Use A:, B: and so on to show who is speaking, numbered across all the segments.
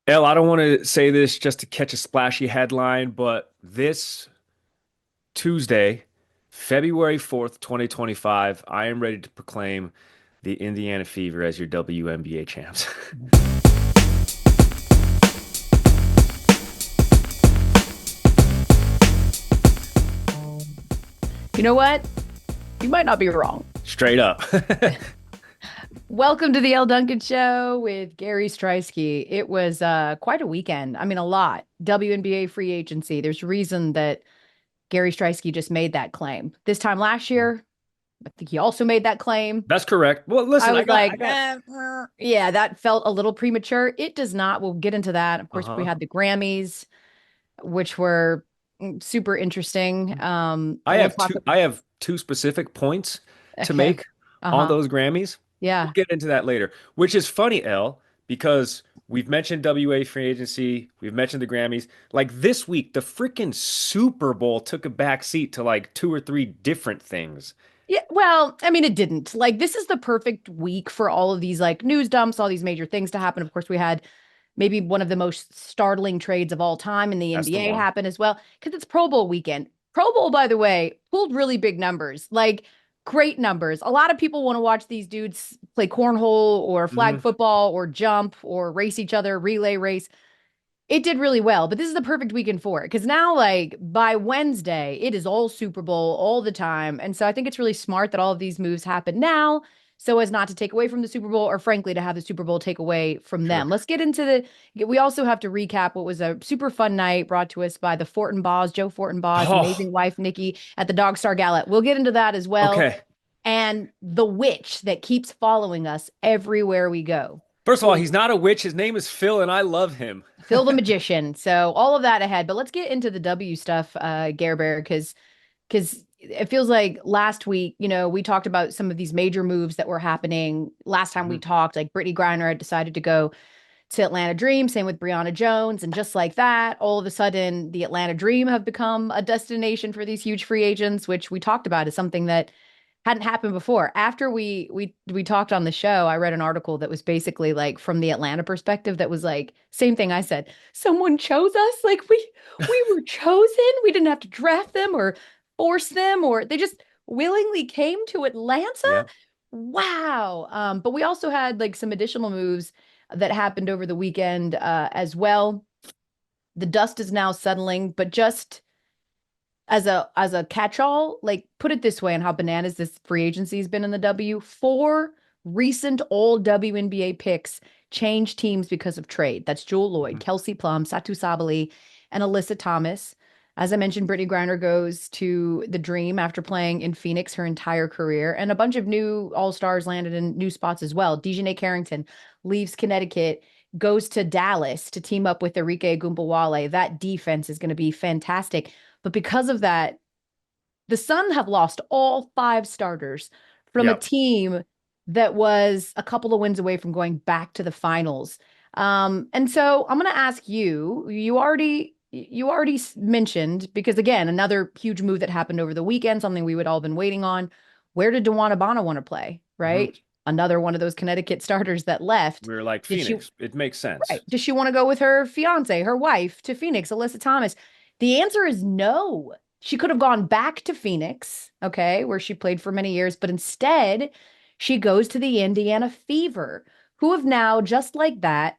A: Elle, I don't want to say this just to catch a splashy headline, but this Tuesday, February 4th, 2025, I am ready to proclaim the Indiana Fever as your WNBA champs.
B: You know what? You might not be wrong.
A: Straight up.
B: Welcome to the Elle Duncan Show with Gary Striesky. It was quite a weekend. I mean, a lot. WNBA free agency. There's a reason that Gary Striesky just made that claim. This time last year, I think he also made that claim.
A: That's correct. Well,
B: I
A: listen, I
B: was
A: got, I
B: like,
A: got,
B: yeah, that felt a little premature. It does not. We'll get into that. Of course, we
A: uh-huh.
B: had the Grammys, which were super interesting.
A: I
B: We'll
A: have
B: talk.
A: two specific points to
B: Okay.
A: make on
B: Uh-huh.
A: those Grammys. We'll
B: Yeah.
A: get into that later, which is funny, Elle, because we've mentioned WA free agency, we've mentioned the Grammys. Like this week, the freaking Super Bowl took a back seat to like two or three different things.
B: Yeah, well, I mean, it didn't. Like, this is the perfect week for all of these like news dumps, all these major things to happen. Of course, we had maybe one of the most startling trades of all time in the
A: That's the
B: NBA
A: one.
B: happen as well, because it's Pro Bowl weekend. Pro Bowl, by the way, pulled really big numbers, like great numbers. A lot of people want to watch these dudes play cornhole or flag
A: Hmm.
B: football or jump or race each other, relay race. It did really well, but this is the perfect weekend for it because now, like by Wednesday, it is all Super Bowl all the time. And so I think it's really smart that all of these moves happen now so as not to take away from the Super Bowl or, frankly, to have the Super Bowl take away from
A: Sure.
B: them. Let's get into we also have to recap what was a super fun night brought to us by the Fortin Boss, Joe Fortin Boss,
A: Oh,
B: amazing wife, Nikki, at the Dog Star Gala. We'll get into that as well.
A: okay.
B: And the witch that keeps following us everywhere we go.
A: First of all, he's not a witch. His name is Phil, and I love him.
B: Phil the Magician. So all of that ahead. But let's get into the W stuff, Gare Bear, because it feels like last week, we talked about some of these major moves that were happening. Last time we
A: Mhm.
B: talked, like Brittany Griner had decided to go to Atlanta Dream, same with Brianna Jones. And just like that, all of a sudden, the Atlanta Dream have become a destination for these huge free agents, which we talked about is something that hadn't happened before. After we talked on the show, I read an article that was basically like from the Atlanta perspective that was like same thing I said. Someone chose us, like we were chosen. We didn't have to draft them or force them or they just willingly came to Atlanta.
A: Yeah.
B: Wow. But we also had like some additional moves that happened over the weekend as well. The dust is now settling, but just as a catch-all, like put it this way on how bananas this free agency has been in the W. Four recent all WNBA picks changed teams because of trade. That's Jewel Lloyd,
A: Mhm.
B: Kelsey Plum, Satu Sabali, and Alyssa Thomas. As I mentioned, Brittany Griner goes to the Dream after playing in Phoenix her entire career, and a bunch of new all-stars landed in new spots as well. Dejanay Carrington leaves Connecticut, goes to Dallas to team up with Enrique Gumbawale. That defense is going to be fantastic. But because of that, the Sun have lost all five starters from a
A: Yep.
B: team that was a couple of wins away from going back to the finals. And so I'm going to ask you, you already mentioned, because again, another huge move that happened over the weekend, something we would all been waiting on. Where did DeWanna Bonner want to play?
A: Mhm.
B: Right? Another one of those Connecticut starters that left.
A: We were like
B: Did she
A: Phoenix. It makes sense.
B: Right. Does she want to go with her fiance, her wife to Phoenix, Alyssa Thomas? The answer is no. She could have gone back to Phoenix, okay, where she played for many years, but instead she goes to the Indiana Fever, who have now, just like that,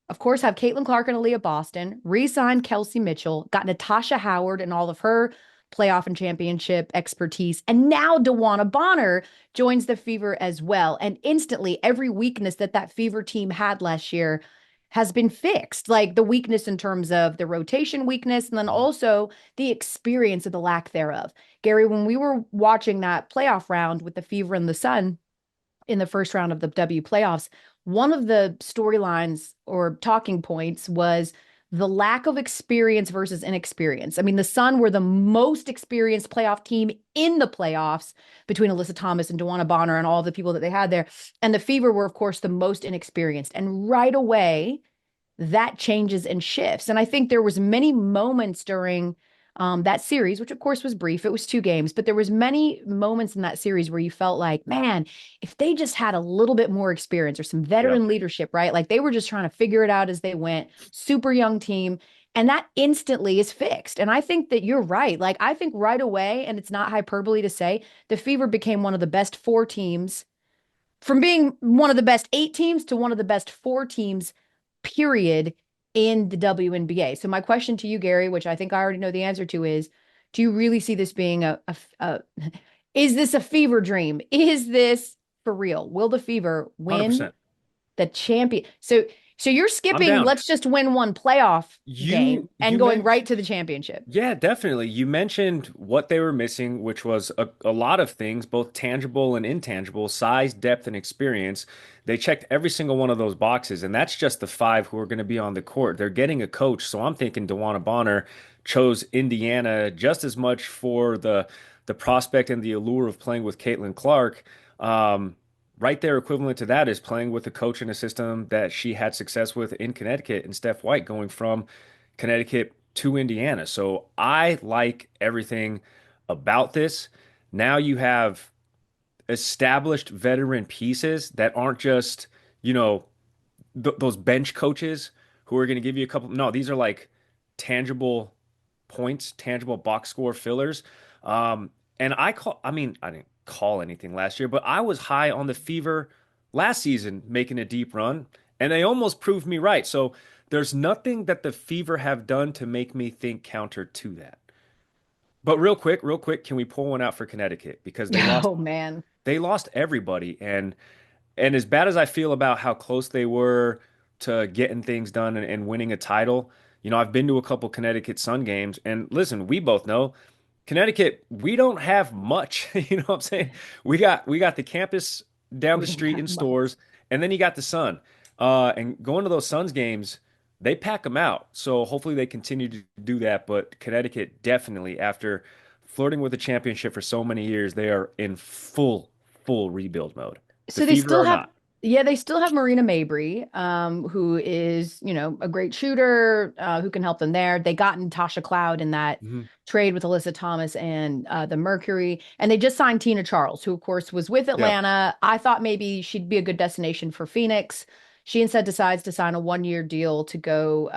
B: of course, have Caitlin Clark and Aaliyah Boston, re-signed Kelsey Mitchell, got Natasha Howard and all of her playoff and championship expertise, and now DeWanna Bonner joins the Fever as well. And instantly, every weakness that that Fever team had last year has been fixed, like the weakness in terms of the rotation weakness, and then
A: Mhm.
B: also the experience of the lack thereof. Gary, when we were watching that playoff round with the Fever and the Sun, in the first round of the W playoffs, one of the storylines or talking points was the lack of experience versus inexperience. I mean, the Sun were the most experienced playoff team in the playoffs between Alyssa Thomas and DeWanna Bonner and all the people that they had there. And the Fever were, of course, the most inexperienced. And right away, that changes and shifts. And I think there was many moments during That series, which of course was brief, it was 2 games, but there was many moments in that series where you felt like, man, if they just had a little bit more experience or some
A: Yep.
B: veteran leadership, right? Like they were just trying to figure it out as they went. Super young team. And that instantly is fixed. And I think that you're right. Like, I think right away, and it's not hyperbole to say, the Fever became one of the best 4 teams from being one of the best 8 teams to one of the best 4 teams, period, in the WNBA. So, my question to you, Gary, which I think I already know the answer to is, do you really see this being is this a fever dream? Is this for real? Will the Fever win
A: 100%.
B: the champion? So you're
A: I'm
B: skipping,
A: down.
B: let's just win one playoff
A: You
B: game
A: you
B: and going
A: meant
B: right to the championship.
A: Yeah, definitely. You mentioned what they were missing, which was a lot of things, both tangible and intangible, size, depth, and experience. They checked every single one of those boxes, and that's just the 5 who are going to be on the court. They're getting a coach, so I'm thinking DeWanna Bonner chose Indiana just as much for the prospect and the allure of playing with Caitlin Clark. Um, right there, equivalent to that is playing with a coach in a system that she had success with in Connecticut and Steph White going from Connecticut to Indiana. So I like everything about this. Now you have established veteran pieces that aren't just, you know, those bench coaches who are going to give you a couple. No, these are like tangible points, tangible box score fillers. Um, and I mean, I didn't call anything last year, but I was high on the Fever last season making a deep run, and they almost proved me right. So there's nothing that the Fever have done to make me think counter to that. But real quick, can we pull one out for Connecticut because
B: Oh man.
A: they lost everybody, and as bad as I feel about how close they were to getting things done and winning a title, I've been to a couple Connecticut Sun games, and listen, we both know Connecticut, we don't have much. You know what I'm saying? We got the campus down
B: We
A: the
B: don't
A: street
B: have
A: in
B: much.
A: stores, and then you got the Sun. And going to those Suns games, they pack them out. So hopefully they continue to do that. But Connecticut definitely, after flirting with the championship for so many years, they are in full rebuild mode. The
B: So they
A: Fever
B: still
A: are
B: have,
A: not.
B: yeah, they still have Marina Mabry, who is, a great shooter, who can help them there. They got Natasha Cloud in that
A: Mhm.
B: trade with Alyssa Thomas and the Mercury, and they just signed Tina Charles, who of course was with
A: Yep.
B: Atlanta. I thought maybe she'd be a good destination for Phoenix. She instead decides to sign a 1-year deal to go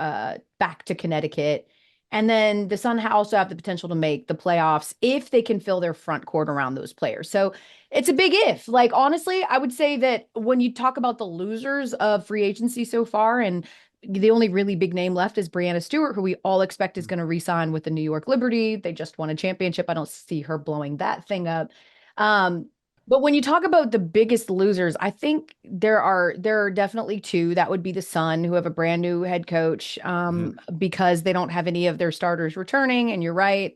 B: back to Connecticut. And then the Sun also have the potential to make the playoffs if they can fill their front court around those players. So it's a big if. Like, honestly, I would say that when you talk about the losers of free agency so far, and the only really big name left is Brianna Stewart, who we all expect is going to re-sign with the New York Liberty. They just won a championship. I don't see her blowing that thing up. Um, but when you talk about the biggest losers, I think there are definitely two. That would be the Sun, who have a brand new head coach,
A: Mhm.
B: because they don't have any of their starters returning. And you're right,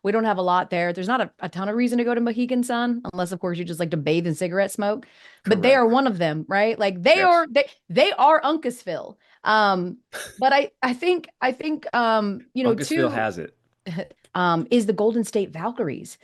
B: we don't have a lot there. There's not a ton of reason to go to Mohegan Sun, unless of course you just like to bathe in cigarette smoke. But they are
A: Correct.
B: one of them, right? Like they
A: Yes.
B: are they are Uncasville. Um, but I think
A: Uncasville
B: two
A: has it.
B: is the Golden State Valkyries,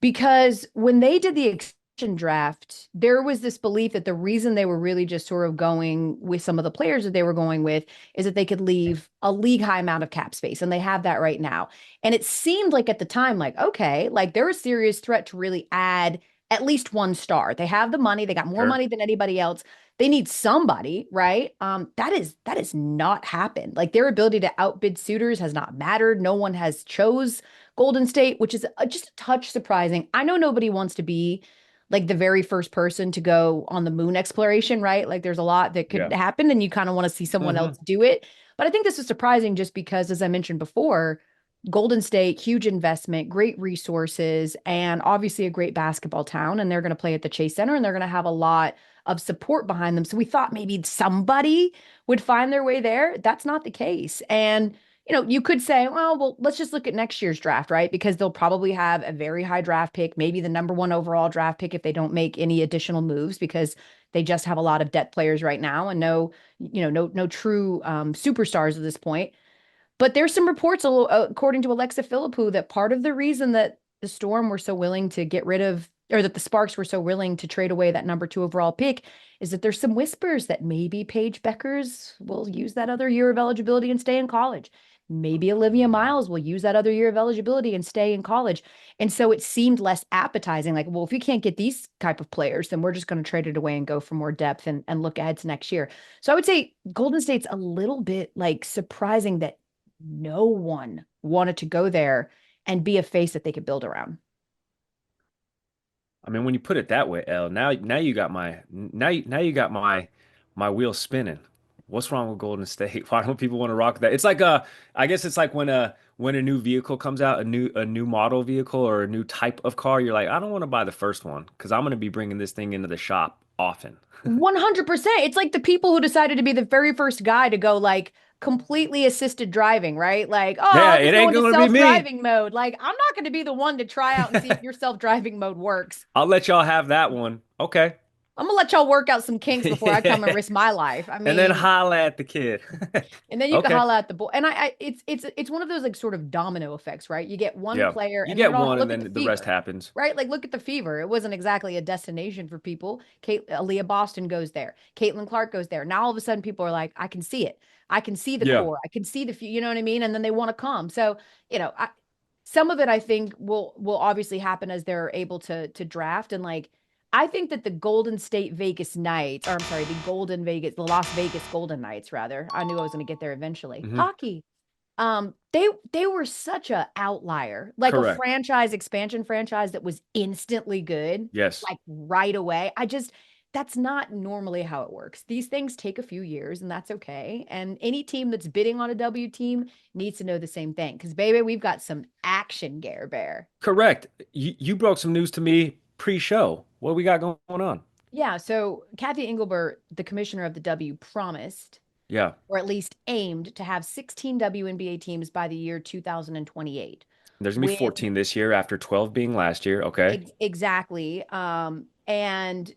B: because when they did the extension draft, there was this belief that the reason they were really just sort of going with some of the players that they were going with is that they could leave a league high amount of cap space, and they have that right now. And it seemed like at the time, like, okay, like they're a serious threat to really add at least one star. They have the money, they got more
A: Sure.
B: money than anybody else. They need somebody, right? That has not happened. Like their ability to outbid suitors has not mattered. No one has chose Golden State, which is just a touch surprising. I know nobody wants to be like the very first person to go on the moon exploration, right? Like there's a lot that could
A: Yeah.
B: happen and you kind of want to see someone
A: Hmm.
B: else do it. But I think this is surprising just because, as I mentioned before, Golden State, huge investment, great resources, and obviously a great basketball town. And they're going to play at the Chase Center and they're going to have a lot of support behind them. So we thought maybe somebody would find their way there. That's not the case. And you could say, well, let's just look at next year's draft, right? Because they'll probably have a very high draft pick, maybe the number one overall draft pick if they don't make any additional moves, because they just have a lot of debt players right now and no true superstars at this point. But there's some reports, according to Alexa Philippou, that part of the reason that the Storm were so willing to get rid of, or that the Sparks were so willing to trade away that number 2 overall pick, is that there's some whispers that maybe Paige Beckers will use that other year of eligibility and stay in college. maybe Olivia Miles will use that other year of eligibility and stay in college. And so it seemed less appetizing. Like, well, if you can't get these type of players, then we're just going to trade it away and go for more depth and look ahead to next year. So I would say Golden State's a little bit like surprising that no one wanted to go there and be a face that they could build around.
A: I mean, when you put it that way, L, now you got my wheel spinning. What's wrong with Golden State? Why don't people want to rock that? It's like I guess it's like when a new vehicle comes out, a new model vehicle or a new type of car, you're like, I don't want to buy the first one because I'm going to be bringing this thing into the shop often.
B: 100%. It's like the people who decided to be the very first guy to go like completely assisted driving, right? Like, oh,
A: Yeah,
B: I'll
A: it
B: just go
A: ain't
B: into
A: going to be me.
B: self-driving mode. Like, I'm not going to be the one to try out and see if your self-driving mode works.
A: I'll let y'all have that one. Okay.
B: I'm gonna let y'all work out some kinks before I come and
A: Yeah.
B: risk my life. I
A: And then
B: mean,
A: holla at the kid.
B: and then you can
A: Okay.
B: holla at the boy. And it's one of those like sort of domino effects, right? You get one
A: Yeah.
B: player,
A: You
B: and then
A: get
B: it all
A: one and
B: look at the
A: then the rest
B: fever,
A: happens.
B: right? Like look at the fever. It wasn't exactly a destination for people. Aaliyah Boston goes there. Caitlin Clark goes there. Now all of a sudden people are like, I can see it. I can see the
A: Yeah.
B: core. I can see you know what I mean? And then they want to come. So, you know, some of it I think will obviously happen as they're able to draft and like I think that the Golden State Vegas Knights, or I'm sorry, the Las Vegas Golden Knights, rather. I knew I was going to get there eventually.
A: Hmm.
B: Hockey. They were such a outlier, like a
A: Correct.
B: franchise expansion franchise that was instantly good,
A: Yes.
B: like right away. That's not normally how it works. These things take a few years, and that's okay. And any team that's bidding on a W team needs to know the same thing. Because baby, we've got some action, Gare Bear.
A: Correct. You broke some news to me pre-show. What we got going on?
B: Yeah, so Kathy Engelbert, the commissioner of the W, promised,
A: Yeah.
B: or at least aimed, to have 16 WNBA teams by the year 2028.
A: There's gonna be
B: With
A: 14 this year after 12 being last year. Okay.
B: exactly, and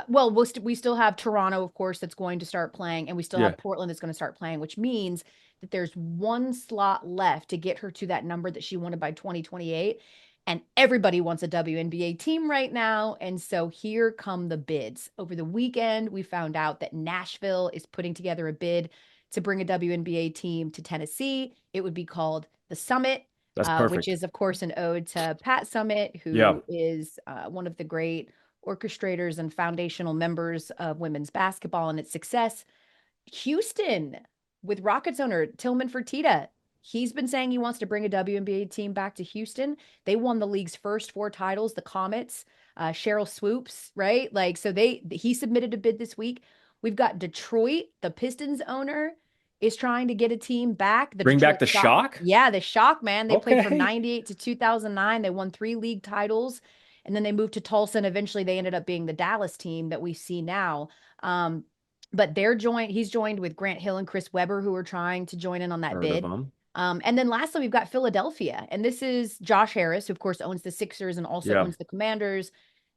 B: well, we still have Toronto, of course, that's going to start playing, and we still
A: Yeah.
B: have Portland that's going to start playing, which means that there's one slot left to get her to that number that she wanted by 2028. And everybody wants a WNBA team right now. And so here come the bids. Over the weekend, we found out that Nashville is putting together a bid to bring a WNBA team to Tennessee. It would be called the Summit,
A: That's
B: which
A: perfect.
B: is, of course, an ode to Pat Summit,
A: Yeah.
B: who is one of the great orchestrators and foundational members of women's basketball and its success. Houston, with Rockets owner Tillman Fertitta, he's been saying he wants to bring a WNBA team back to Houston. They won the league's first four titles, the Comets, Cheryl Swoops, right? Like, so he submitted a bid this week. We've got Detroit, the Pistons owner is trying to get a team back. The
A: Bring back
B: Detroit
A: the
B: Shock.
A: shock.
B: Yeah, the Shock, man. They played from
A: Okay.
B: 98 to 2009. They won three league titles. And then they moved to Tulsa, and eventually they ended up being the Dallas team that we see now. But he's joined with Grant Hill and Chris Webber, who are trying to join in on that
A: Heard of
B: bid.
A: them.
B: And then lastly, we've got Philadelphia. And this is Josh Harris, who, of course, owns the Sixers and also
A: Yeah.
B: owns the Commanders.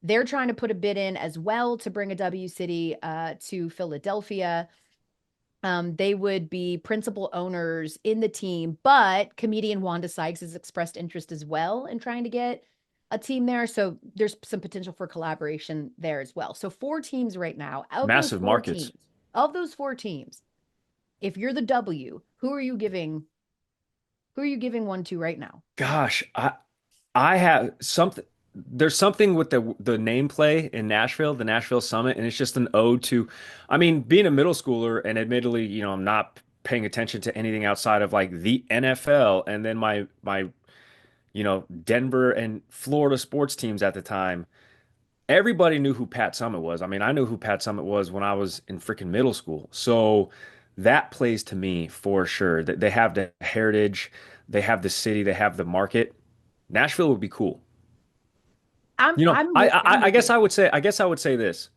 B: They're trying to put a bid in as well to bring a W City to Philadelphia. They would be principal owners in the team, but comedian Wanda Sykes has expressed interest as well in trying to get a team there. So there's some potential for collaboration there as well. So four teams right now.
A: Massive markets.
B: Of those four teams, if you're the W, who are you giving one to right now?
A: Gosh, I have something. There's something with the name play in Nashville, the Nashville Summit, and it's just an ode to, I mean, being a middle schooler, and admittedly, I'm not paying attention to anything outside of like the NFL, and then my Denver and Florida sports teams at the time. Everybody knew who Pat Summitt was. I mean, I knew who Pat Summitt was when I was in freaking middle school. So that plays to me for sure. That they have the heritage, they have the city, they have the market. Nashville would be cool.
B: I'm I'm
A: I,
B: with I'm
A: I I
B: with
A: guess
B: you.
A: I would say this.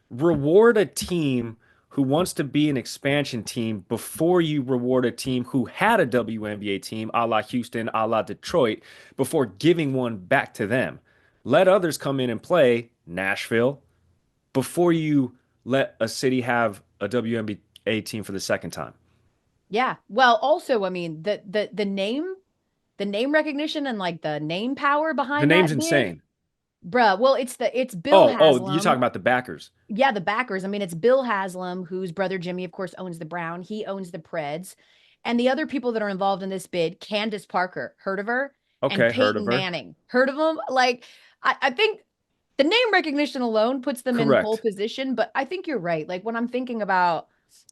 A: Reward a team who wants to be an expansion team before you reward a team who had a WNBA team, a la Houston, a la Detroit, before giving one back to them. Let others come in and play Nashville before you let a city have a WNBA team for the second time.
B: Yeah. Well, also, I mean, the name recognition and like the name power
A: The
B: behind
A: name's
B: that bid,
A: insane.
B: bruh. Well, it's Bill
A: Oh, you're talking
B: Haslam.
A: about the backers.
B: Yeah, the backers. I mean, it's Bill Haslam, whose brother Jimmy, of course, owns the Brown. He owns the Preds. And the other people that are involved in this bid, Candace Parker, heard of her? And
A: Okay, heard of
B: Peyton
A: her.
B: Manning, heard of them? Like, I think the name recognition alone puts them in pole
A: Correct.
B: position. But I think you're right. Like when I'm thinking about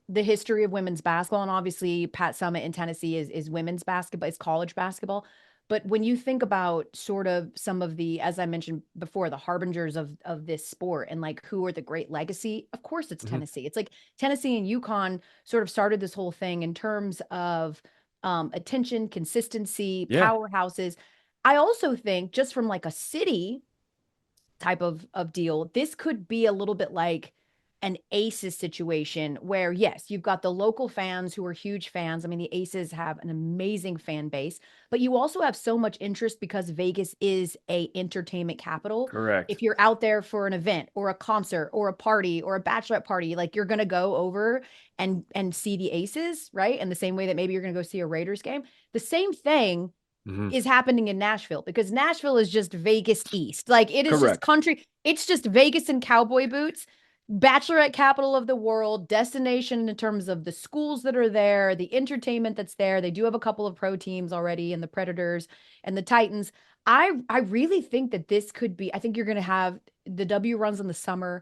B: the history of women's basketball, and obviously Pat Summitt in Tennessee is women's basketball, it's college basketball. But when you think about sort of some of the, as I mentioned before, the harbingers of this sport and like who are the great legacy, of course it's
A: Hmm.
B: Tennessee. It's like Tennessee and UConn sort of started this whole thing in terms of attention, consistency,
A: Yeah,
B: powerhouses. I also think just from like a city type of deal, this could be a little bit like an Aces situation where yes, you've got the local fans who are huge fans. I mean, the Aces have an amazing fan base, but you also have so much interest because Vegas is a entertainment capital.
A: correct.
B: If you're out there for an event or a concert or a party or a bachelorette party, like you're going to go over and see the Aces, right? In the same way that maybe you're going to go see a Raiders game. The same thing
A: Hmm.
B: is happening in Nashville because Nashville is just Vegas East. Like it is just
A: Correct.
B: country. It's just Vegas and cowboy boots, bachelorette capital of the world, destination in terms of the schools that are there, the entertainment that's there. They do have a couple of pro teams already and the Predators and the Titans. I really think that this could be, I think you're going to have the W runs in the summer.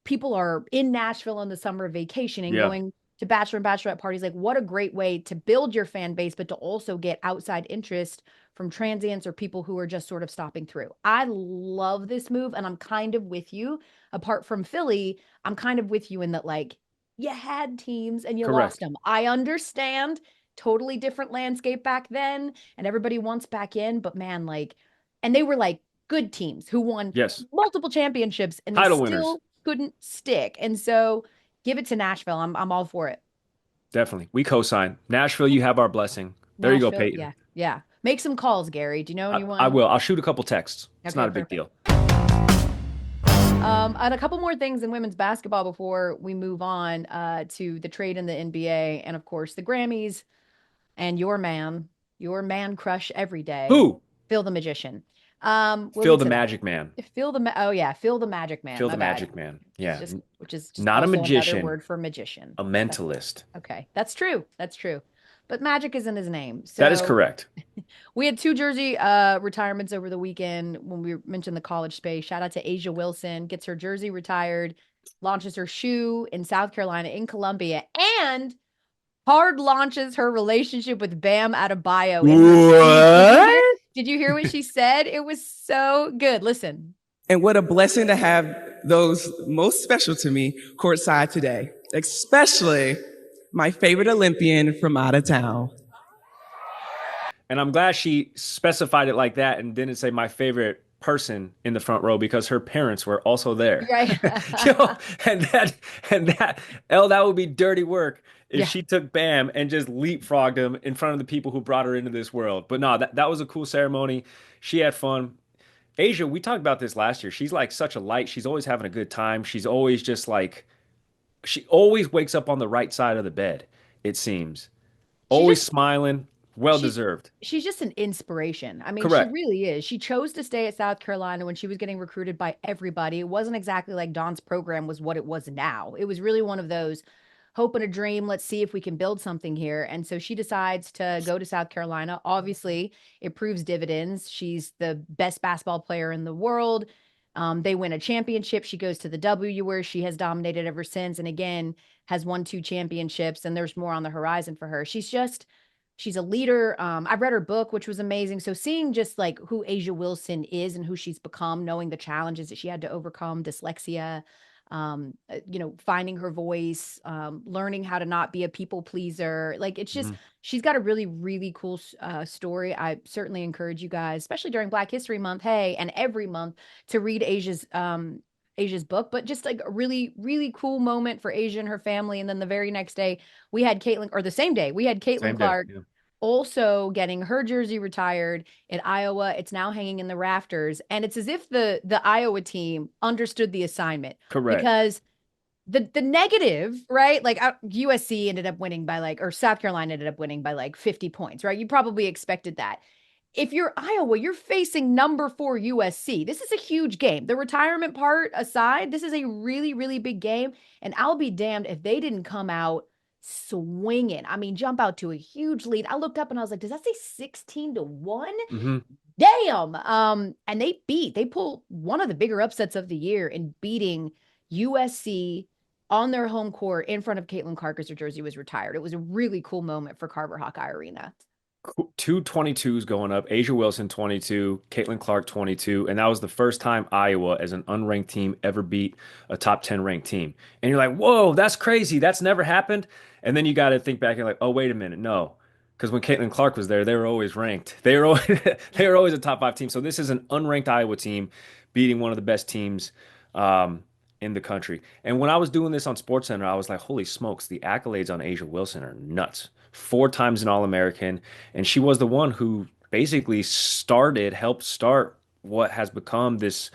B: People are in Nashville in the summer vacationing,
A: Yeah,
B: going to bachelor and bachelorette parties. Like, what a great way to build your fan base, but to also get outside interest from transients or people who are just sort of stopping through. I love this move, and I'm kind of with you. Apart from Philly, I'm kind of with you in that, like, you had teams and you lost
A: correct.
B: them. I understand, totally different landscape back then, and everybody wants back in, but man, like, and they were like good teams who won
A: Yes.
B: multiple championships and they
A: Title winners.
B: still couldn't stick. And so give it to Nashville. I'm all for it.
A: Definitely. We co-sign. Nashville, you have our blessing. There you go,
B: Nashville,
A: Peyton.
B: yeah, yeah. Make some calls, Gary. Do you know
A: I
B: anyone?
A: will. I'll shoot a couple texts. It's
B: Okay,
A: not a big
B: perfect.
A: deal.
B: And a couple more things in women's basketball before we move on to the trade in the NBA and of course the Grammys and your man crush every day,
A: Who?
B: Phil the Magician. We'll
A: Phil
B: get
A: the
B: to that.
A: Magic Man.
B: Oh yeah, Phil the Magic Man.
A: Phil
B: My
A: the
B: bad.
A: Magic Man.
B: It's
A: Yeah.
B: just which is just
A: Not a
B: also another
A: magician,
B: word for magician.
A: a
B: That's
A: mentalist.
B: okay. That's true. That's true. But magic isn't his name.
A: That is
B: So
A: correct.
B: we had two jersey retirements over the weekend when we mentioned the college space. Shout out to Asia Wilson, gets her jersey retired, launches her shoe in South Carolina, in Columbia, and hard launches her relationship with Bam Adebayo in her speech.
C: What?
B: Did you hear what she said? It was so good. Listen.
C: And what a blessing to have those most special to me courtside today, especially my favorite Olympian from out of town.
A: And I'm glad she specified it like that and didn't say my favorite person in the front row because her parents were also there.
B: Right.
A: Yo, and that that would be dirty work if
B: Yeah.
A: she took Bam and just leapfrogged him in front of the people who brought her into this world. But no, that was a cool ceremony. She had fun. Asia, we talked about this last year. She's like such a light. She's always having a good time. She's always just like she always wakes up on the right side of the bed, it seems.
B: She
A: Always
B: just
A: smiling. Well
B: she's
A: deserved.
B: she's just an inspiration. I mean, she
A: Correct.
B: really is. She chose to stay at South Carolina when she was getting recruited by everybody. It wasn't exactly like Dawn's program was what it was now. It was really one of those hope and a dream. Let's see if we can build something here. And so she decides to go to South Carolina. Obviously, it proves dividends. She's the best basketball player in the world. They win a championship. She goes to the W, where she has dominated ever since. And again, has won two championships. And there's more on the horizon for her. She's a leader. I've read her book, which was amazing. So seeing just like who Asia Wilson is and who she's become, knowing the challenges that she had to overcome, dyslexia, finding her voice, learning how to not be a people pleaser. Like it's just,
A: Mhm.
B: she's got a really, really cool story. I certainly encourage you guys, especially during Black History Month, hey, and every month to read Asia's book, but just like a really, really cool moment for Asia and her family. And then the very next day, we had Caitlin, or the same day, we had Caitlin
A: Same day.
B: Clark
A: Yeah.
B: also getting her jersey retired in Iowa. It's now hanging in the rafters, and it's as if the Iowa team understood the assignment
A: Correct.
B: because the negative, right? Like USC ended up winning by like, or South Carolina ended up winning by like 50 points, right? You probably expected that. If you're Iowa, you're facing number 4 USC. This is a huge game. The retirement part aside, this is a really, really big game. And I'll be damned if they didn't come out swinging. I mean, jump out to a huge lead. I looked up and I was like, does that say 16-1?
A: Hmm.
B: Damn. And they pulled one of the bigger upsets of the year in beating USC on their home court in front of Caitlin Clark as her jersey was retired. It was a really cool moment for Carver Hawkeye Arena.
A: Two 22s going up. Asia Wilson 22, Caitlin Clark 22, and that was the first time Iowa, as an unranked team, ever beat a top 10 ranked team. And you're like, whoa, that's crazy. That's never happened. And then you got to think back and like, oh, wait a minute, no, because when Caitlin Clark was there, they were always ranked. They were always, they were always a top 5 team. So this is an unranked Iowa team beating one of the best teams in the country. And when I was doing this on SportsCenter, I was like, holy smokes, the accolades on Asia Wilson are nuts. 4 times an All-American, and she was the one who basically helped start what has become this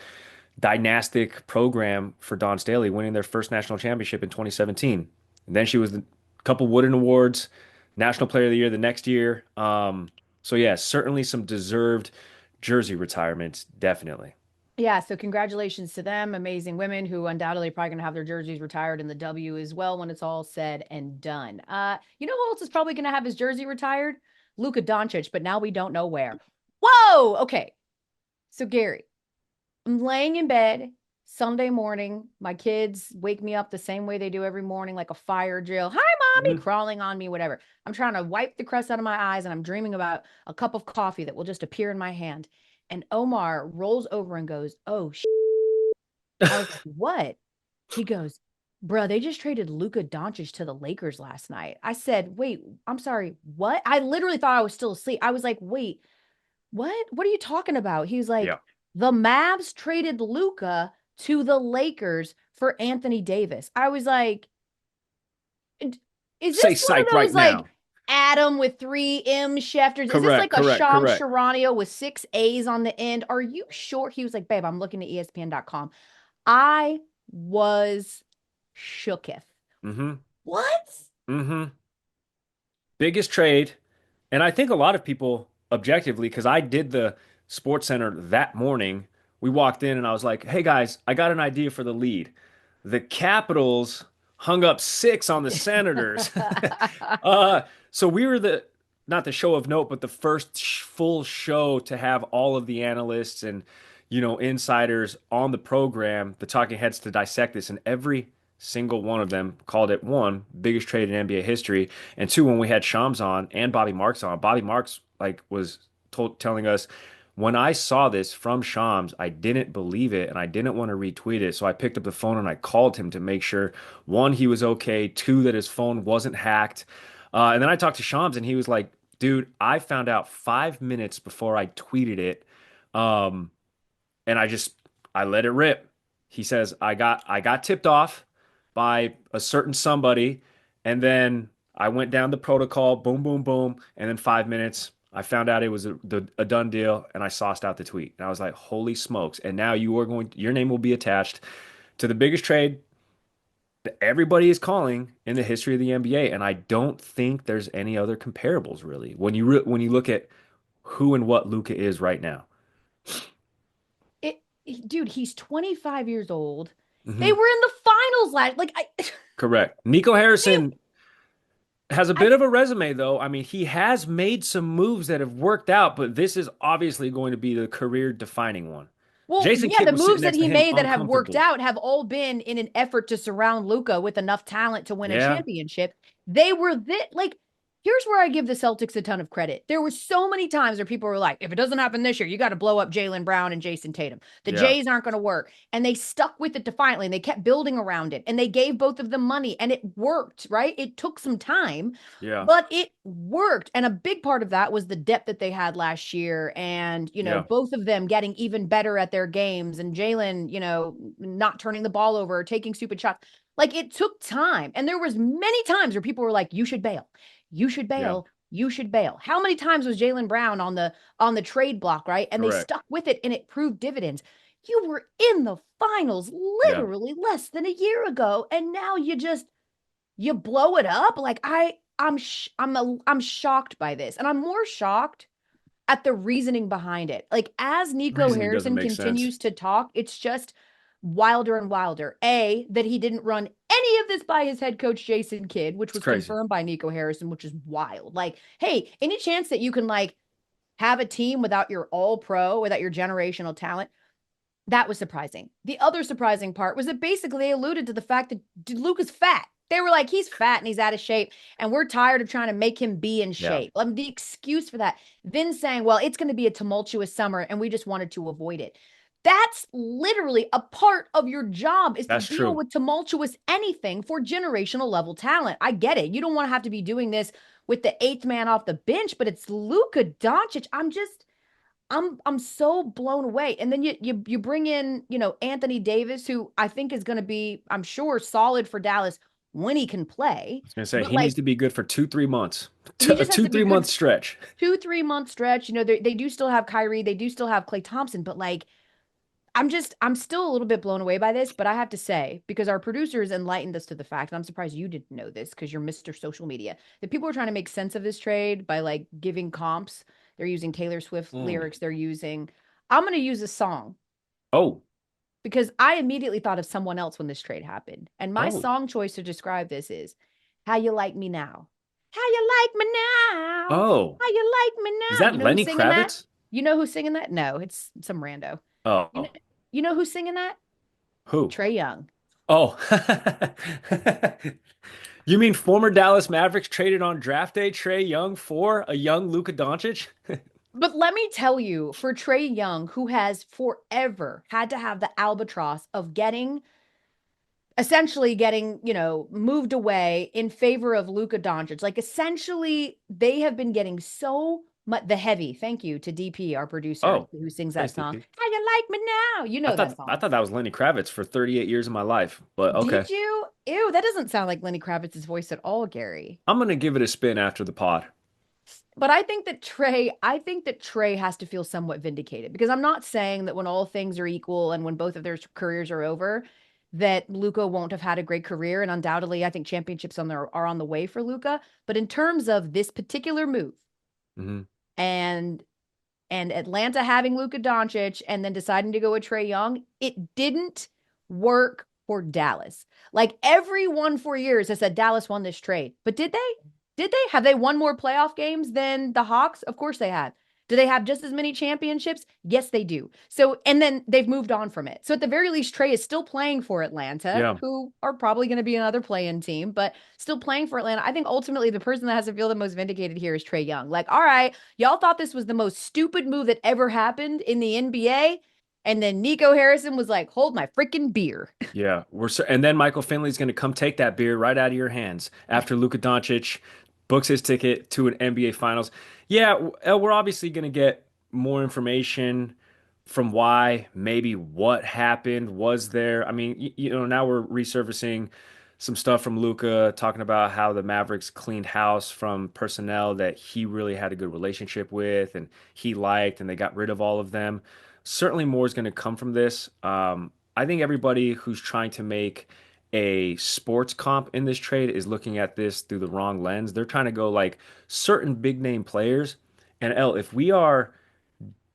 A: dynastic program for Dawn Staley, winning their first national championship in 2017. And then she was a couple Wooden Awards, National Player of the Year the next year. So yeah, certainly some deserved jersey retirements, definitely.
B: Yeah, so congratulations to them, amazing women who undoubtedly probably going to have their jerseys retired in the W as well when it's all said and done. You know who else is probably going to have his jersey retired? Luka Dončić, but now we don't know where. Whoa! Okay. So Gary, I'm laying in bed Sunday morning. My kids wake me up the same way they do every morning, like a fire drill. Hi, mommy,
A: Mhm.
B: crawling on me, whatever. I'm trying to wipe the crust out of my eyes and I'm dreaming about a cup of coffee that will just appear in my hand. And Omar rolls over and goes, oh, I was like, what? He goes, bruh, they just traded Luka Dončić to the Lakers last night. I said, wait, I'm sorry, what? I literally thought I was still asleep. I was like, wait, what? What are you talking about? He was like,
A: Yeah.
B: the Mavs traded Luka to the Lakers for Anthony Davis. I was like, is
A: Say
B: this one of
A: psych right
B: those like
A: now.
B: Adam with 3 M Schefters? Is this
A: Correct,
B: like a
A: correct,
B: Shams
A: correct.
B: Charania with 6 A's on the end? Are you sure? He was like, babe, I'm looking at ESPN.com. I was shooketh.
A: Mm-hmm.
B: What?
A: Mm-hmm. Biggest trade. And I think a lot of people objectively, because I did the Sports Center that morning, we walked in and I was like, hey guys, I got an idea for the lead. The Capitals hung up 6 on the Senators. uh, so we were not the show of note, but the first full show to have all of the analysts and, insiders on the program, the talking heads to dissect this. And every single one of them called it, one, biggest trade in NBA history, and two, when we had Shams on and Bobby Marks on, Bobby Marks was telling us, when I saw this from Shams, I didn't believe it and I didn't want to retweet it. So I picked up the phone and I called him to make sure, one, he was okay, two, that his phone wasn't hacked. And then I talked to Shams and he was like, dude, I found out 5 minutes before I tweeted it. Um, and I let it rip. He says I got tipped off by a certain somebody, and then I went down the protocol, boom, boom, boom, and then 5 minutes. I found out it was a done deal, and I sauced out the tweet. And I was like, "Holy smokes!" And now your name will be attached to the biggest trade that everybody is calling in the history of the NBA. And I don't think there's any other comparables really when you look at who and what Luka is right now.
B: Dude, he's 25 years old. They
A: Hmm.
B: were in the finals last. Like
A: Correct. Nico
B: they
A: Harrison has a
B: I
A: bit of a resume, though. I mean, he has made some moves that have worked out, but this is obviously going to be the career defining one.
B: Well,
A: Jason
B: yeah,
A: Kidd
B: the
A: was sitting
B: moves that
A: next to
B: he
A: him
B: made that have worked
A: uncomfortable.
B: out have all been in an effort to surround Luka with enough talent to win a
A: Yeah,
B: championship. They were like, here's where I give the Celtics a ton of credit. There were so many times where people were like, if it doesn't happen this year, you got to blow up Jaylen Brown and Jason Tatum. The
A: yeah,
B: Jays aren't going to work. And they stuck with it defiantly and they kept building around it and they gave both of them money and it worked, right? It took some time,
A: yeah,
B: but it worked. And a big part of that was the depth that they had last year. And,
A: yeah,
B: both of them getting even better at their games and Jaylen, not turning the ball over or taking stupid shots. Like it took time. And there was many times where people were like, you should bail. You should
A: yeah.
B: bail. You should bail. How many times was Jaylen Brown on the trade block, right? And they
A: Correct.
B: stuck with it and it proved dividends. You were in the finals
A: Yeah.
B: literally less than a year ago. And now you blow it up. Like I'm shocked by this, and I'm more shocked at the reasoning behind it. Like as Nico
A: Reasoning doesn't
B: Harrison
A: make sense.
B: continues to talk, it's just wilder and wilder. That he didn't run any of this by his head coach, Jason Kidd, which
A: It's
B: was
A: crazy.
B: confirmed by Nico Harrison, which is wild. Like, hey, any chance that you can like have a team without your all pro, without your generational talent? That was surprising. The other surprising part was that basically they alluded to the fact that Luka's fat. They were like, he's fat and he's out of shape, and we're tired of trying to make him be in
A: Yeah,
B: shape. The excuse for that. Then saying, well, it's going to be a tumultuous summer and we just wanted to avoid it. That's literally a part of your job, is to
A: that's
B: deal
A: true.
B: with tumultuous anything for generational level talent. I get it. You don't want to have to be doing this with the eighth man off the bench, but it's Luka Dončić. I'm so blown away. And then you bring in, Anthony Davis, who I think is going to be, I'm sure, solid for Dallas when he can play.
A: I was gonna say
B: But
A: he needs
B: like,
A: to be good for 3 months.
B: he
A: A
B: just has
A: two,
B: to be
A: 3 month
B: good
A: stretch.
B: 2-3 month stretch. They do still have Kyrie, they do still have Klay Thompson, but like, I'm still a little bit blown away by this. But I have to say, because our producers enlightened us to the fact, and I'm surprised you didn't know this because you're Mr. Social Media, that people are trying to make sense of this trade by like giving comps. They're using Taylor Swift
A: Mm.
B: lyrics. I'm going to use a song
A: Oh,
B: because I immediately thought of someone else when this trade happened. And my
A: oh,
B: song choice to describe this is How You Like Me Now. How You Like Me Now.
A: oh.
B: How You Like Me
A: Is
B: Now.
A: that
B: You know who's
A: Lenny
B: singing that?
A: Kravitz?
B: You know who's singing that? No, it's some rando. You know,
A: Oh,
B: you know who's singing that?
A: who?
B: Trey Young.
A: Oh. You mean former Dallas Mavericks traded on draft day Trey Young for a young Luka Doncic?
B: But let me tell you, for Trey Young, who has forever had to have the albatross of essentially getting, moved away in favor of Luka Doncic. Like, essentially, they have been getting so much the heavy. Thank you to DP, our producer,
A: Oh,
B: who sings that
A: thanks,
B: song.
A: DP.
B: How you like me now? You
A: I
B: know that
A: thought I
B: song.
A: thought that was Lenny Kravitz for 38 years of my life, but okay.
B: Did you? Ew, that doesn't sound like Lenny Kravitz's voice at all, Gary.
A: I'm gonna give it a spin after the pod.
B: But I think that Trey has to feel somewhat vindicated, because I'm not saying that when all things are equal and when both of their careers are over, that Luka won't have had a great career. And undoubtedly, I think championships are on the way for Luka. But in terms of this particular move
A: Hmm.
B: and Atlanta having Luka Doncic and then deciding to go with Trey Young, it didn't work for Dallas. Like, everyone for years has said Dallas won this trade. But did they? Did they? Have they won more playoff games than the Hawks? Of course they have. Do they have just as many championships? Yes, they do. So, and then they've moved on from it. So at the very least, Trey is still playing for Atlanta,
A: Yeah.
B: who are probably going to be another play-in team, but still playing for Atlanta. I think ultimately the person that has to feel the most vindicated here is Trey Young. Like, all right, y'all thought this was the most stupid move that ever happened in the NBA. And then Nico Harrison was like, hold my freaking beer.
A: Yeah, and then Michael Finley's going to come take that beer right out of your hands after Luka Doncic books his ticket to an NBA Finals. Yeah, we're obviously going to get more information from why, maybe what happened. Was there? I mean, now we're resurfacing some stuff from Luka talking about how the Mavericks cleaned house from personnel that he really had a good relationship with and he liked, and they got rid of all of them. Certainly more is going to come from this. I think everybody who's trying to make a sports comp in this trade is looking at this through the wrong lens. They're trying to go like certain big name players. And L, if we are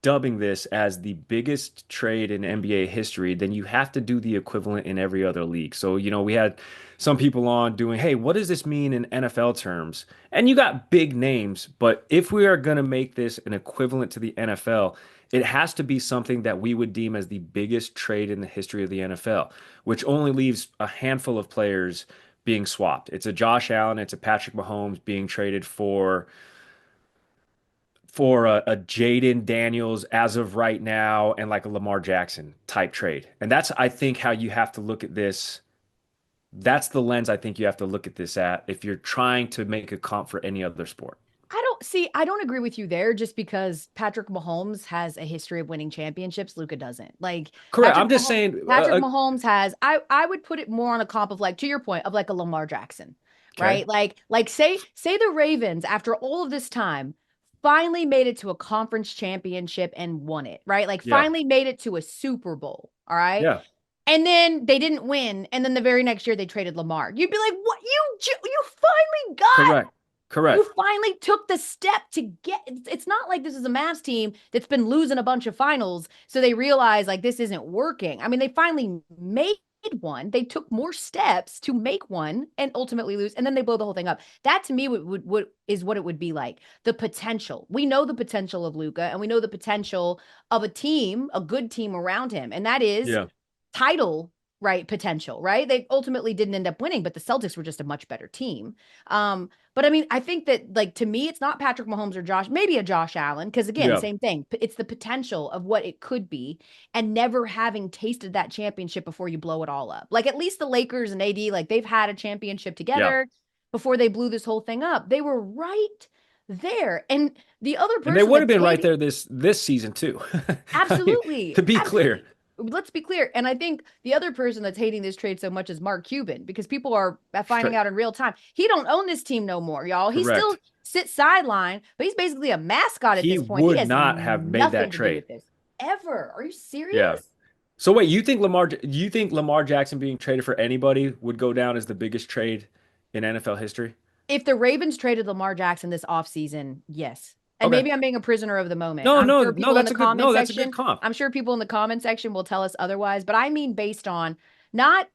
A: dubbing this as the biggest trade in NBA history, then you have to do the equivalent in every other league. So, we had some people on doing, hey, what does this mean in NFL terms? And you got big names, but if we are going to make this an equivalent to the NFL, it has to be something that we would deem as the biggest trade in the history of the NFL, which only leaves a handful of players being swapped. It's a Josh Allen, it's a Patrick Mahomes being traded for a Jaden Daniels as of right now and like a Lamar Jackson type trade. And that's, I think, how you have to look at this. That's the lens I think you have to look at this at if you're trying to make a comp for any other sport.
B: I don't agree with you there, just because Patrick Mahomes has a history of winning championships. Luka doesn't. Like,
A: Correct. I'm just saying,
B: Patrick Mahomes has, I would put it more on a comp of, like, to your point, of like a Lamar Jackson,
A: okay.
B: right? Like say the Ravens, after all of this time, finally made it to a conference championship and won it, right? Like,
A: Yeah.
B: finally made it to a Super Bowl. All right.
A: Yeah.
B: And then they didn't win. And then the very next year they traded Lamar. You'd be like, what? You finally got
A: Correct. Correct.
B: You finally took the step to get. It's not like this is a Mavs team that's been losing a bunch of finals, so they realize like this isn't working. I mean, they finally made one. They took more steps to make one and ultimately lose, and then they blow the whole thing up. That to me would is what it would be like. The potential. We know the potential of Luka, and we know the potential of a team, a good team around him, and that is
A: Yeah.
B: title right potential. Right? They ultimately didn't end up winning, but the Celtics were just a much better team. But I mean, I think that like to me, it's not Patrick Mahomes or Josh, maybe a Josh Allen, because again,
A: Yeah.
B: same thing. It's the potential of what it could be and never having tasted that championship before you blow it all up. Like at least the Lakers and AD, like they've had a championship
A: Yeah.
B: together before they blew this whole thing up. They were right there. And the other
A: And they
B: person
A: would have
B: that's
A: been right
B: hating,
A: there this season too. I mean,
B: absolutely,
A: to be clear.
B: absolutely. Let's be clear. And I think the other person that's hating this trade so much is Mark Cuban because people are finding
A: Straight.
B: out in real time. He don't own this team no more, y'all. He still
A: Correct.
B: sits sideline, but he's basically a mascot at
A: He
B: this point. He
A: would
B: has
A: not have made that
B: nothing to do
A: trade.
B: with this ever. Are you
A: Yeah.
B: serious?
A: So wait, you think Lamar Jackson being traded for anybody would go down as the biggest trade in NFL history?
B: If the Ravens traded Lamar Jackson this offseason, yes. And
A: Okay.
B: maybe I'm being a prisoner of the moment.
A: No,
B: I'm
A: no,
B: sure
A: no,
B: people in the comment
A: that's a good
B: section,
A: comp.
B: I'm sure people in the comment section will tell us otherwise, but I mean based on not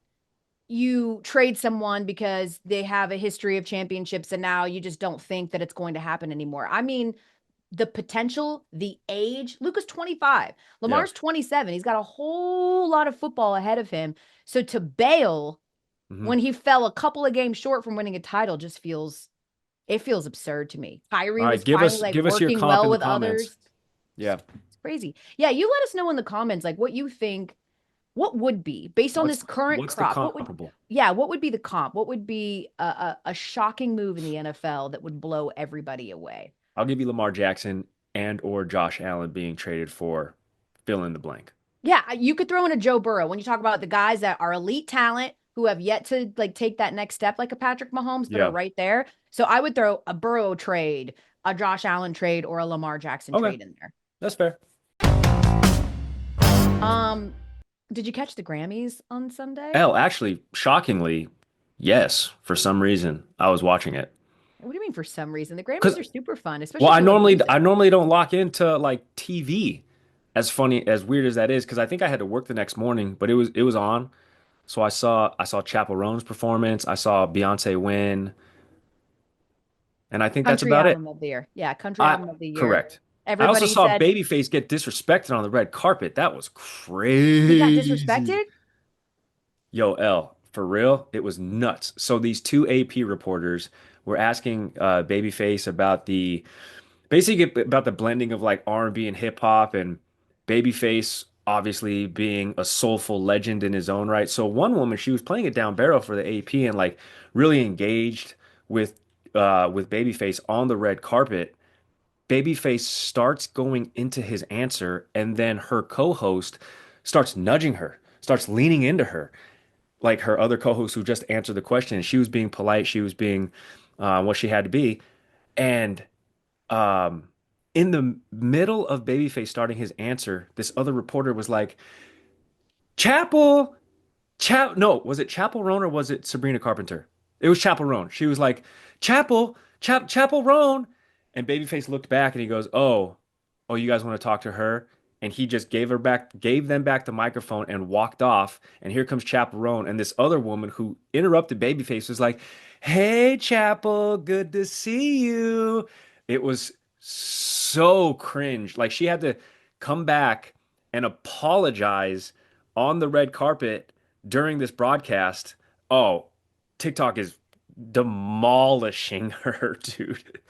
B: you trade someone because they have a history of championships and now you just don't think that it's going to happen anymore. I mean, the potential, the age. Luka's 25.
A: Yeah.
B: Lamar's 27. He's got a whole lot of football ahead of him. So to bail
A: Hmm.
B: when he fell a couple of games short from winning a title just feels absurd to me.
A: All
B: Kyrie
A: right,
B: was finally like
A: give us your
B: working
A: comp
B: well
A: in the
B: with
A: comments.
B: others.
A: Yeah.
B: It's crazy. Yeah, you let us know in the comments like what you think what would be based on this current
A: What's the
B: crop?
A: comparable?
B: What would be the comp? What would be a shocking move in the NFL that would blow everybody away?
A: I'll give you Lamar Jackson and or Josh Allen being traded for fill in the blank.
B: Yeah, you could throw in a Joe Burrow when you talk about the guys that are elite talent who have yet to like take that next step like a Patrick Mahomes, but are
A: Yeah.
B: right there. So I would throw a Burrow trade, a Josh Allen trade, or a Lamar Jackson
A: Okay.
B: trade in there.
A: That's fair.
B: Um, did you catch the Grammys on Sunday?
A: Hell, actually, shockingly, yes. For some reason, I was watching it.
B: What do you mean for some reason? The Grammys
A: Because
B: are super fun,
A: well,
B: especially if you love
A: I
B: music.
A: normally don't lock into like TV. As funny as weird as that is, because I think I had to work the next morning, but it was on. So I saw Chappell Roan's performance. I saw Beyonce win, and I think that's
B: Country
A: about it.
B: album of the year. Yeah, country
A: I
B: album of the year.
A: correct. I also
B: Everybody
A: saw
B: said
A: Babyface get disrespected on the red carpet. That was
B: he got
A: crazy.
B: disrespected.
A: Yo, L, for real, it was nuts. So these two AP reporters were asking Babyface about the basically about the blending of like R&B and hip hop and Babyface obviously being a soulful legend in his own right. So one woman, she was playing it down barrel for the AP and like really engaged with Babyface on the red carpet. Babyface starts going into his answer and then her co-host starts nudging her, starts leaning into her like her other co-host who just answered the question. And she was being polite. She was being what she had to be. And um, in the middle of Babyface starting his answer, this other reporter was like, Chapel, no, was it Chapel Roan or was it Sabrina Carpenter? It was Chapel Roan. She was like, Chapel Roan. And Babyface looked back and he goes, oh, you guys want to talk to her? And he just gave them back the microphone and walked off. And here comes Chapel Roan. And this other woman who interrupted Babyface was like, hey, Chapel, good to see you. It was so cringe. Like she had to come back and apologize on the red carpet during this broadcast. Oh, TikTok is demolishing her, dude.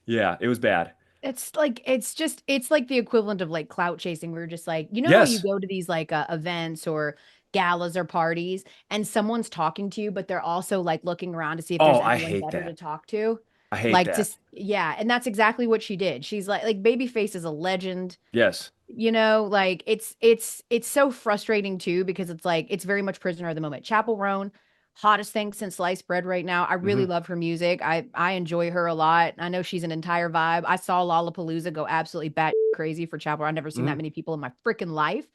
A: Yeah, it was bad.
B: It's like the equivalent of like clout chasing. We're just like, how you
A: Yes.
B: go to these like events or galas or parties and someone's talking to you, but they're also like looking around to see if
A: Oh,
B: there's
A: I
B: anyone
A: hate
B: better to
A: that.
B: talk to.
A: I hate
B: Like
A: that.
B: just yeah, and that's exactly what she did. She's like Babyface is a legend.
A: Yes.
B: Like it's so frustrating too because it's like it's very much prisoner of the moment. Chapel Roan, hottest thing since sliced bread right now. I really
A: Hmm.
B: love her music. I enjoy her a lot. I know she's an entire vibe. I saw Lollapalooza go absolutely bat crazy for Chapel. I've never seen that
A: Hmm.
B: many people in my freaking life.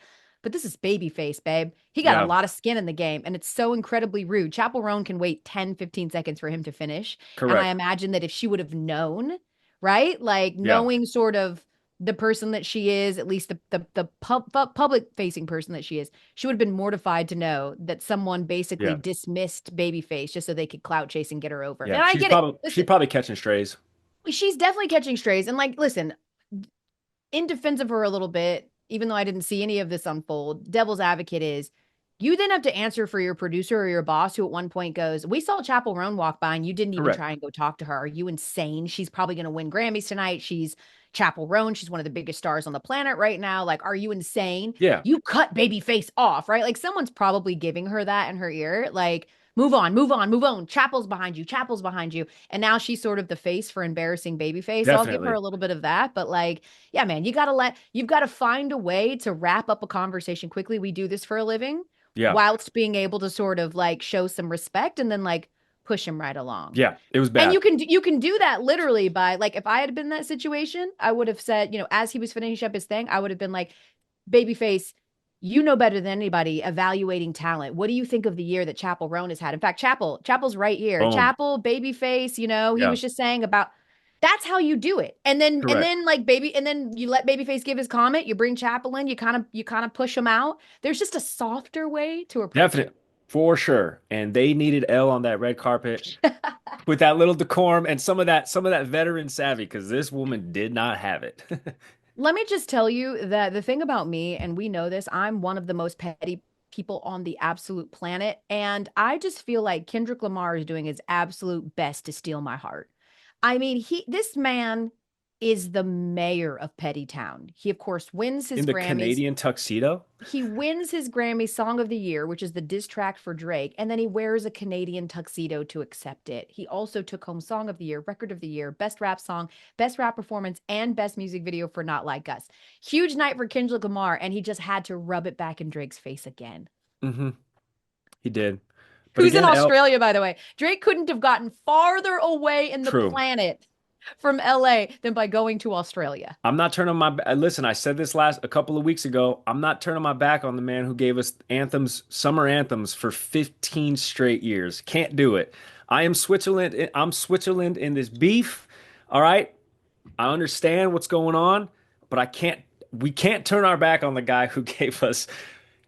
B: but this is babyface, babe. He got a
A: Yeah,
B: lot of skin in the game, and it's so incredibly rude. Chappell Roan can wait 10, 15 seconds for him to finish. And I
A: correct.
B: imagine that if she would have known, right? Like
A: Yeah,
B: knowing sort of the person that she is, at least the public facing person that she is, she would have been mortified to know that someone basically
A: yeah,
B: dismissed babyface just so they could clout chase and get her over.
A: yeah.
B: And I get it.
A: She's
B: Listen,
A: probably catching strays.
B: she's definitely catching strays. And like, listen, in defense of her a little bit, even though I didn't see any of this unfold, devil's advocate is you then have to answer for your producer or your boss who at one point goes, we saw Chappell Roan walk by and you didn't even
A: Correct.
B: try and go talk to her. Are you insane? She's probably going to win Grammys tonight. She's Chappell Roan. She's one of the biggest stars on the planet right now. Like, are you insane?
A: Yeah,
B: You cut Babyface off, right? Like someone's probably giving her that in her ear. Like, move on, move on, move on. Chappell's behind you. Chappell's behind you. And now she's sort of the face for embarrassing Babyface. So I'll give her
A: definitely.
B: a little bit of that. But like, yeah, man, you've got to find a way to wrap up a conversation quickly. We do this for a living
A: Yeah,
B: whilst being able to sort of like show some respect and then like push him right along.
A: yeah. It was
B: And
A: bad.
B: you can do that literally by like if I had been in that situation, I would have said, as he was finishing up his thing, I would have been like, babyface, you know better than anybody evaluating talent. What do you think of the year that Chappell Roan has had? In fact, Chappell's right here.
A: Boom.
B: Chappell, babyface, he
A: Yeah,
B: was just saying about that's how you do it. And
A: correct.
B: then like and then you let babyface give his comment, you bring Chappell in, you kind of push him out. There's just a softer way to approach it.
A: Definite, for sure. And they needed Elle on that red carpet with that little decorum and some of that veteran savvy, because this woman did not have it.
B: Let me just tell you that the thing about me, and we know this, I'm one of the most petty people on the absolute planet. And I just feel like Kendrick Lamar is doing his absolute best to steal my heart. I mean, this man is the mayor of Petty Town. He, of course, wins his
A: In the
B: Grammys.
A: Canadian tuxedo?
B: He wins his Grammy Song of the Year, which is the diss track for Drake, and then he wears a Canadian tuxedo to accept it. He also took home Song of the Year, Record of the Year, Best Rap Song, Best Rap Performance, and Best Music Video for Not Like Us. Huge night for Kendrick Lamar, and he just had to rub it back in Drake's face again.
A: Hmm. He did. But
B: Who's in
A: again, Elle,
B: Australia, by the way? Drake couldn't have gotten farther away in the
A: true.
B: planet from LA than by going to Australia.
A: I'm not turning my listen, I said this a couple of weeks ago. I'm not turning my back on the man who gave us anthems, summer anthems for 15 straight years. Can't do it. I am Switzerland. I'm Switzerland in this beef. All right. I understand what's going on, but we can't turn our back on the guy who gave us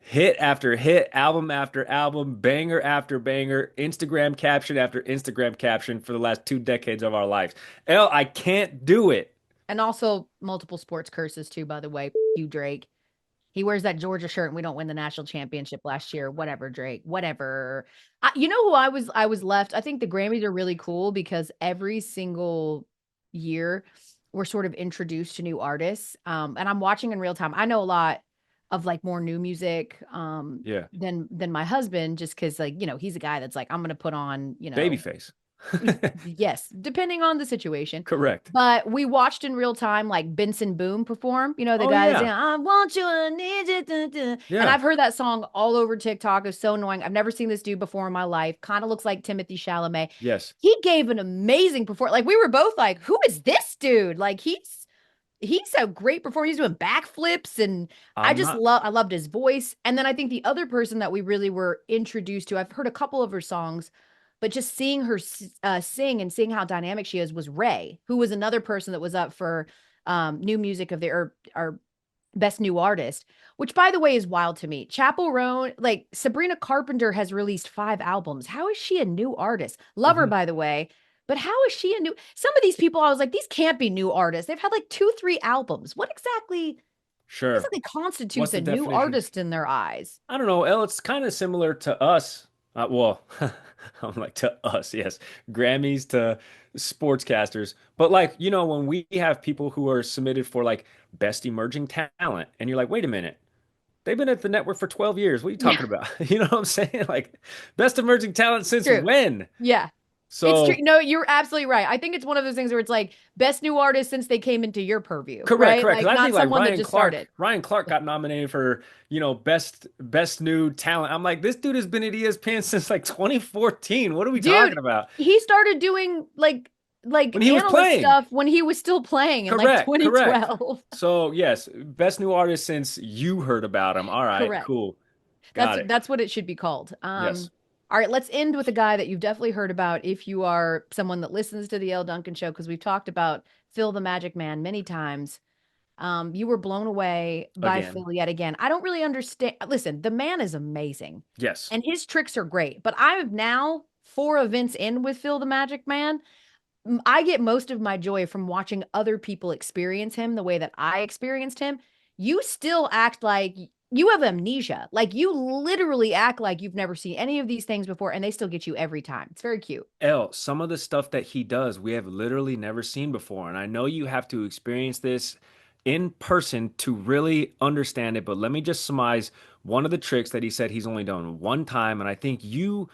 A: hit after hit, album after album, banger after banger, Instagram caption after Instagram caption for the last 2 decades of our lives. L, I can't do it.
B: And also multiple sports curses too, by the way. You, Drake. He wears that Georgia shirt and we don't win the national championship last year. Whatever, Drake. Whatever. You know who I was left? I think the Grammys are really cool because every single year we're sort of introduced to new artists. And I'm watching in real time. I know a lot of like more new music
A: Yeah.
B: than my husband, just because like, he's a guy that's like, I'm gonna put on,
A: Babyface.
B: yes, depending on the situation.
A: Correct.
B: But we watched in real time like Benson Boone perform. The
A: Oh
B: guys,
A: yeah.
B: I want you, I need you. And
A: Yeah.
B: I've heard that song all over TikTok. It's so annoying. I've never seen this dude before in my life. Kind of looks like Timothy Chalamet.
A: Yes.
B: He gave an amazing performance. Like we were both like, who is this dude? Like he's a great performer. He's doing backflips and
A: I'm not
B: I loved his voice. And then I think the other person that we really were introduced to, I've heard a couple of her songs, but just seeing her sing and seeing how dynamic she is was Ray, who was another person that was up for new music of the or best new artist, which by the way is wild to me. Chappell Roan, like Sabrina Carpenter has released 5 albums. How is she a new artist? Love her,
A: Mhm.
B: by the way. But how is she a new? Some of these people, I was like, these can't be new artists. They've had like 2, 3 albums. What
A: Sure.
B: exactly constitutes
A: What's the
B: a new
A: definition?
B: artist in their eyes?
A: I don't know, Elle, it's kind of similar to us. Well, I'm like to us, yes. Grammys to sportscasters. But like, when we have people who are submitted for like best emerging talent, and you're like, wait a minute, they've been at the network for 12 years. What are you
B: Yeah,
A: talking about? You know what I'm saying? Like, best emerging talent since
B: true.
A: when?
B: Yeah. It's true.
A: So,
B: No, you're absolutely right. I think it's one of those things where it's like best new artist since they came into your purview,
A: correct,
B: right?
A: correct.
B: Like
A: Because I
B: not
A: think like
B: someone that just started.
A: Ryan Clark got nominated for, best new talent. I'm like, this dude has been at ESPN since like 2014. What are we talking
B: Dude,
A: about?
B: he started doing like like
A: when he was
B: analyst
A: playing.
B: stuff when he was still playing in like
A: Correct.
B: 2012.
A: So yes, best new artist since you heard about him. All right,
B: Correct.
A: cool.
B: That's
A: Got it.
B: that's what it should be called.
A: Yes.
B: All right, let's end with a guy that you've definitely heard about if you are someone that listens to the Elle Duncan show, because we've talked about Phil the Magic Man many times. You were blown away by
A: Again.
B: Phil yet again. I don't really understand. Listen, the man is amazing
A: Yes.
B: and his tricks are great, but I'm now 4 events in with Phil the Magic Man. I get most of my joy from watching other people experience him the way that I experienced him. You still act like you have amnesia. Like you literally act like you've never seen any of these things before, and they still get you every time. It's very cute.
A: L, some of the stuff that he does, we have literally never seen before. And I know you have to experience this in person to really understand it. But let me just surmise one of the tricks that he said he's only done one time. And I think you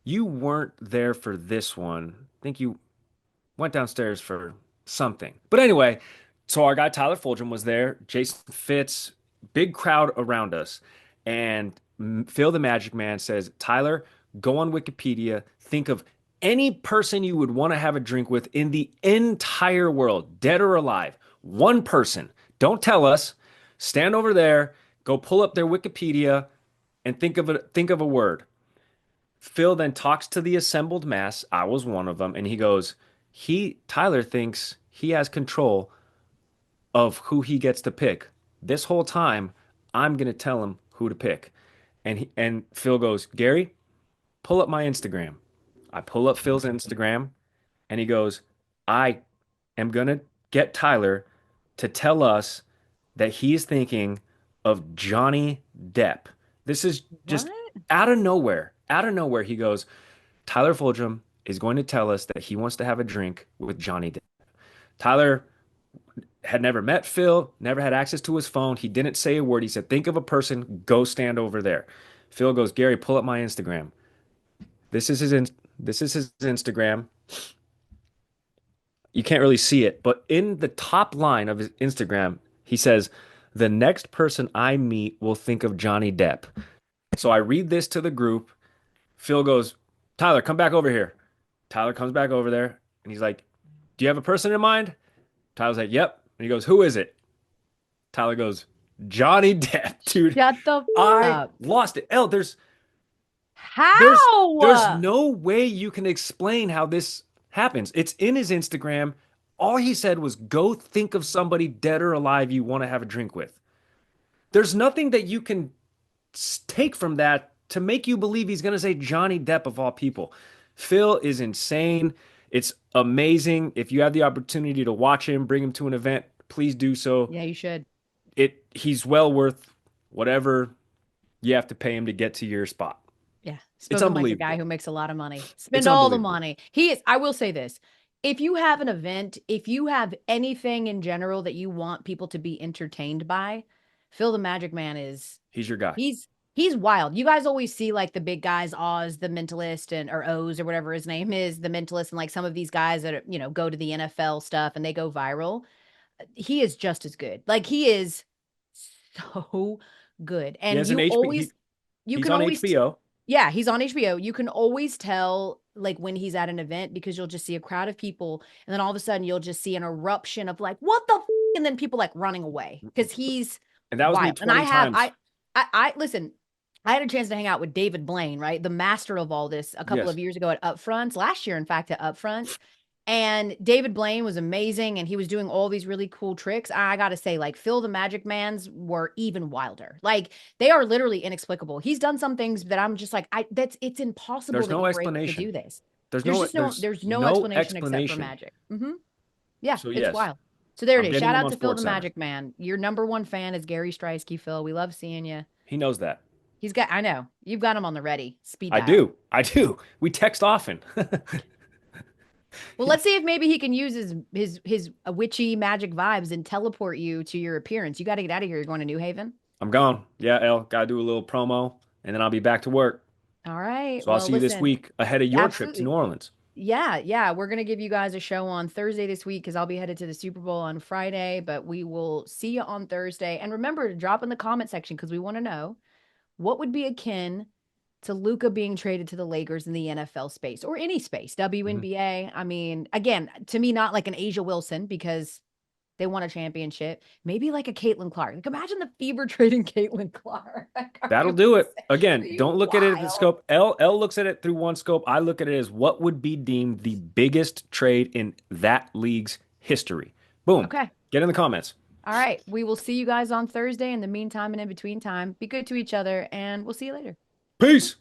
A: weren't there for this one. I think you went downstairs for something. But anyway, so our guy Tyler Fulgham was there, Jason Fitz, big crowd around us. And Phil the Magic Man says, Tyler, go on Wikipedia, think of any person you would want to have a drink with in the entire world, dead or alive. One person. Don't tell us. Stand over there, go pull up their Wikipedia and think of a word. Phil then talks to the assembled mass. I was one of them, and he goes, Tyler thinks he has control of who he gets to pick. This whole time, I'm gonna tell him who to pick. And Phil goes, Gary, pull up my Instagram. I pull up Phil's Instagram, and he goes, I am gonna get Tyler to tell us that he's thinking of Johnny Depp. This is just
B: What?
A: out of nowhere. Out of nowhere, he goes, Tyler Fulgham is going to tell us that he wants to have a drink with Johnny Depp. Tyler had never met Phil, never had access to his phone. He didn't say a word. He said, think of a person, go stand over there. Phil goes, Gary, pull up my Instagram. This is his Instagram. You can't really see it, but in the top line of his Instagram, he says, the next person I meet will think of Johnny Depp. So I read this to the group. Phil goes, Tyler, come back over here. Tyler comes back over there and he's like, do you have a person in mind? Tyler's like, yep. And he goes, who is it? Tyler goes, Johnny Depp, dude.
B: Shut the
A: I
B: up.
A: lost it. Elle, there's there's
B: How?
A: no way you can explain how this happens. It's in his Instagram. All he said was go think of somebody dead or alive you want to have a drink with. There's nothing that you can take from that to make you believe he's going to say Johnny Depp of all people. Phil is insane. It's amazing. If you have the opportunity to watch him, bring him to an event, please do so.
B: Yeah, you should.
A: He's well worth whatever you have to pay him to get to your spot.
B: Yeah.
A: It's
B: Spoken like a guy
A: unbelievable.
B: who makes a lot of money.
A: It's
B: Spend all the
A: unbelievable.
B: money. He is, I will say this. If you have an event, if you have anything in general that you want people to be entertained by, Phil the Magic Man is
A: He's your guy.
B: he's wild. You guys always see like the big guys, Oz, the mentalist, and or Oz or whatever his name is, the mentalist, and like some of these guys that go to the NFL stuff and they go viral. He is just as good. Like he is so good.
A: He
B: And
A: has an
B: you
A: he's
B: can
A: on
B: always
A: HBO.
B: yeah, he's on HBO. You can always tell like when he's at an event because you'll just see a crowd of people and then all of a sudden you'll just see an eruption of like what the and then people like running away because he's
A: And that was me
B: wild. And I
A: 20
B: have
A: times.
B: I listen, I had a chance to hang out with David Blaine, right? The master of all this a couple
A: Yes.
B: of years ago at Upfronts, last year in fact at Upfronts. And David Blaine was amazing and he was doing all these really cool tricks. I got to say, like, Phil the Magic Man's were even wilder. Like, they are literally inexplicable. He's done some things that I'm just like, it's impossible
A: There's
B: that
A: no
B: you were able to
A: explanation.
B: do this.
A: There's
B: There's
A: no
B: just
A: there's
B: there's no
A: no
B: explanation except for
A: explanation.
B: magic. Yeah,
A: So
B: it's
A: yes,
B: wild. So there it
A: I'm
B: is.
A: getting
B: Shout
A: him
B: out
A: on
B: to Phil the
A: Sports Center.
B: Magic Man. Your number one fan is Gary Streisky, Phil. We love seeing you.
A: He knows that.
B: I know, you've got him on the ready. Speed
A: I
B: dial.
A: do. I do. We text often.
B: Well, let's see if maybe he can use his witchy magic vibes and teleport you to your appearance. You got to get out of here. You're going to New Haven.
A: I'm gone. Yeah, El, gotta do a little promo, and then I'll be back to work.
B: All right.
A: So I'll
B: Well,
A: see you this
B: listen,
A: week ahead of your trip to New
B: absolutely.
A: Orleans.
B: Yeah, yeah. We're gonna give you guys a show on Thursday this week because I'll be headed to the Super Bowl on Friday, but we will see you on Thursday. And remember to drop in the comment section because we want to know what would be akin to Luka being traded to the Lakers in the NFL space or any space,
A: Mhm.
B: WNBA. I mean, again, to me, not like an Asia Wilson because they won a championship. Maybe like a Caitlin Clark. Like imagine the Fever trading Caitlin Clark. Are
A: That'll
B: you,
A: do it.
B: are
A: Again,
B: you
A: don't look at it at the
B: wild?
A: scope. L looks at it through one scope. I look at it as what would be deemed the biggest trade in that league's history. Boom.
B: Okay.
A: Get in the comments.
B: All right. We will see you guys on Thursday. In the meantime and in between time, be good to each other, and we'll see you later.
A: Peace.